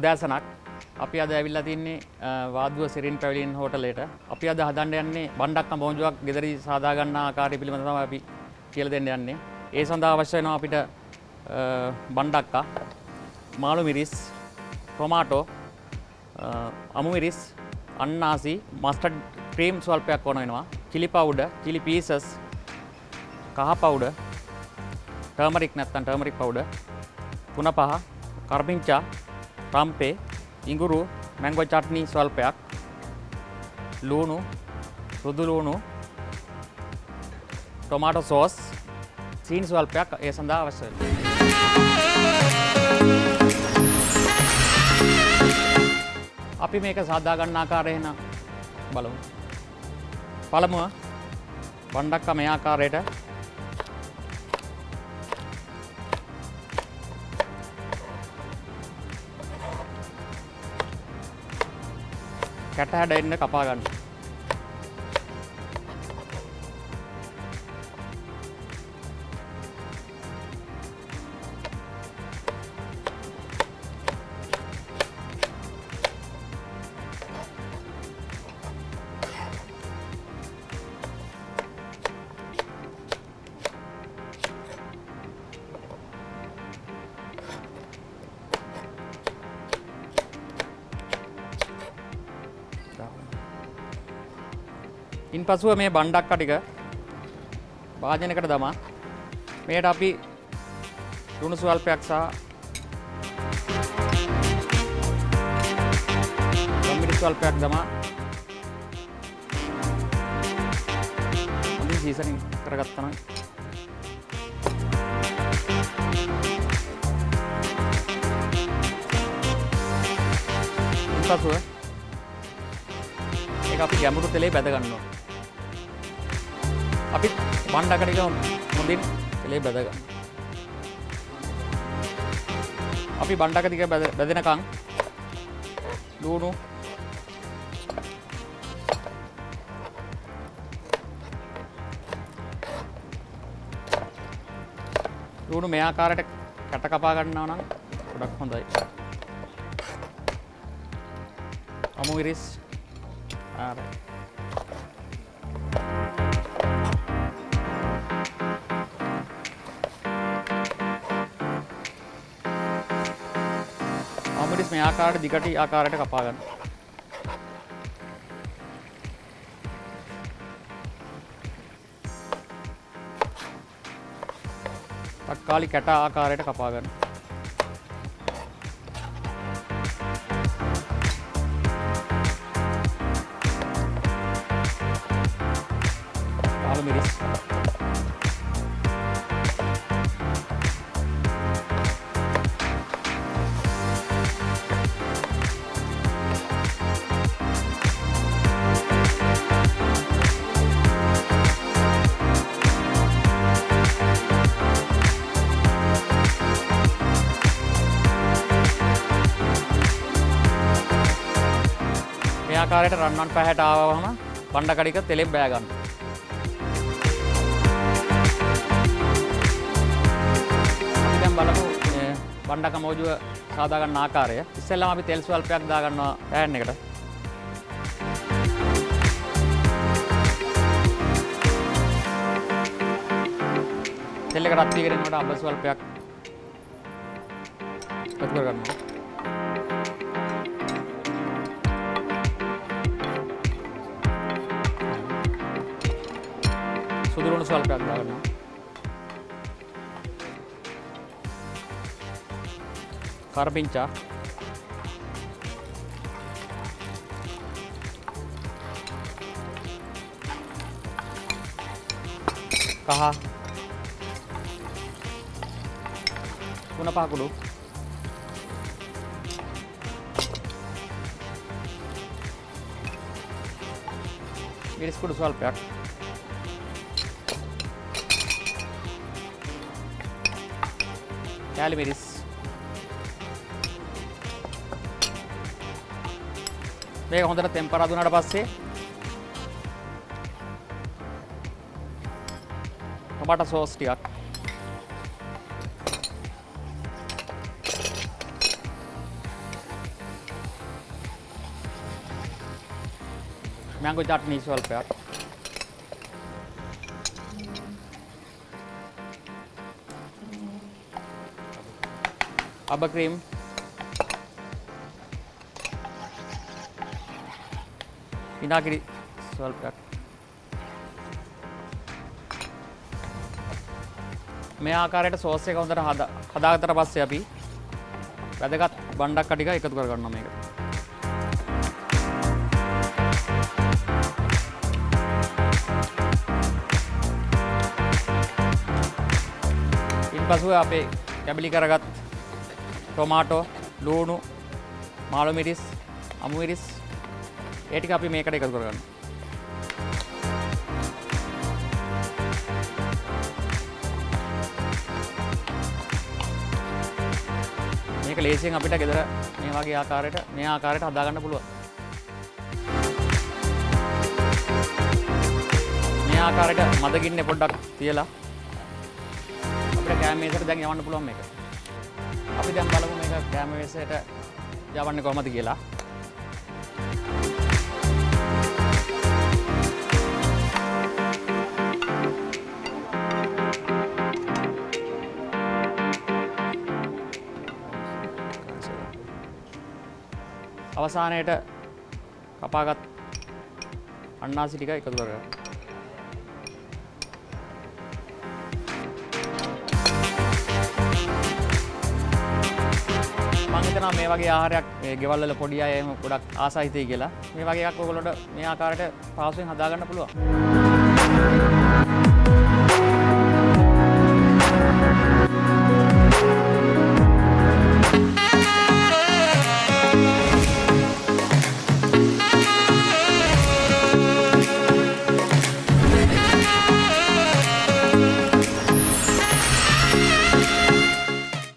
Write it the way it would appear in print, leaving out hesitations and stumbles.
උදෑසනක් අපි අද ඇවිල්ලා තින්නේ වාදුව සිරින් පැවිලින් හෝටලේට. අපි අද හදන්න යන්නේ බණ්ඩක්ක මෝංජුවක් ගෙදරදී සාදා ගන්න ආකාරය පිළිබඳව තමයි අපි කියලා දෙන්න යන්නේ. ඒ සඳහා අවශ්‍ය වෙනවා අපිට බණ්ඩක්ක, මාළු මිරිස්, ටොමාටෝ, අමු මිරිස්, අන්නාසි, මස්ටර්ඩ් ක්‍රීම් ස්වල්පයක් ඕන වෙනවා. chili powder, chili pieces, කහ powder, turmeric නැත්නම් turmeric powder, තුන පහ, කරපිංචා, රම්පේ, ඉඟුරු, මැංගෝ චට්නි ස්වල්පයක්, ලූණු, සුදු ලූණු, ටොමාටෝ සෝස්, සීනි ස්වල්පයක් ඒ සඳහා අවශ්‍ය වෙනවා. අපි මේක සාදා ගන්න ආකාරය එහෙනම් බලමු. පළමුව බණ්ඩක්ක මේ ආකාරයට කැට හැඩෙන්න කපා ගන්න. ඉන් පසුව මේ බණ්ඩක්ක ටික භාජනයකට දමා මේකට අපි ලුණු ස්වල්පයක් සහ මිරිස් ස්වල්පයක් දමා හොඳින් සීසනින් කරගත්තා නම් ඉන් පසුව ඒක අපි ගැඹුරු තෙලේ බැද ගන්නවා. අපි බණ්ඩක්ක ටික හොඳින් තෙලේ බැද ගන්න. අපි බණ්ඩක්ක ටික බැදෙනකන් ලුණු, මේ ආකාරයට කැට කපා ගන්නවා නම් ගොඩක් හොඳයි. අමු මිරිස් මිරිස් මේ ආකාරයට දිගටි ආකාරයට කපා ගන්න. තක්කාලි කැට ආකාරයට කපා ගන්න. මාළු මිරිස් මේ ආකාරයට රන්වන් පැහැට ආවම බණ්ඩක්ක ටික තෙලෙන් බෑ ගන්න. අපි දැන් බලමු බණ්ඩක්ක මෝජුව සාදා ගන්න ආකාරය. ඉස්සෙල්ලාම අපි තෙල් ස්වල්පයක් දා ගන්නවා පෑන් එකට. තෙල් එක රත් වීගෙන යනකොට අඹ ස්වල්පයක් එකතු කර ගන්නවා. සුදු ලුණු ස්වල්පයක් දා ගන්නවා. කරපිංචා, කහ, තුන පහ කුඩු, මිරිස් කුඩු ස්වල්පයක්, කෑලි මිරිස්, මේක හොඳට තෙම්පරා දුන්නාට පස්සේ ටොමාටෝ සෝස් ටිකක්, මැංගෝ චට්නි ස්වල්පයක්. අබ ක්‍රීම්. විනාගිරි ස්වල්පයක්. මේ ආකාරයට සෝස් එක හොඳට හදාගත්තට පස්සේ අපි වැදගත් බණ්ඩක් ටික එකතු කරගන්නවා මේකට. ඉන්පසු අපේ කැබලි කරගත් ටොමාටෝ, ලූණු, මාළු මිරිස්, අමු මිරිස් ඒ ටික අපි මේකට එකතු කරගන්නවා. මේක ලේසියෙන් අපිට ගෙදර මේ වගේ ආකාරයට හදා ගන්න පුළුවන්. මේ ආකාරයට මද ගින්නේ පොඩ්ඩක් තියලා අපිට කෑම මේසෙට දැන් යවන්න පුළුවන් මේක. අපි දැන් බලමු මේක කෑම මේසෙට යවන්නේ කොහමද කියලා. අවසානයේට කපාගත් අන්නාසි ටික එකතු කරගන්න. මම හිතනවා මේ වගේ ආහාරයක් මේ ගෙවල් වල පොඩි අය එහෙම ගොඩක් ආසයි හිතේ කියලා. මේ වගේ එකක් ඔයගොල්ලන්ට මේ ආකාරයට පහසුවෙන් හදා ගන්න පුළුවන්.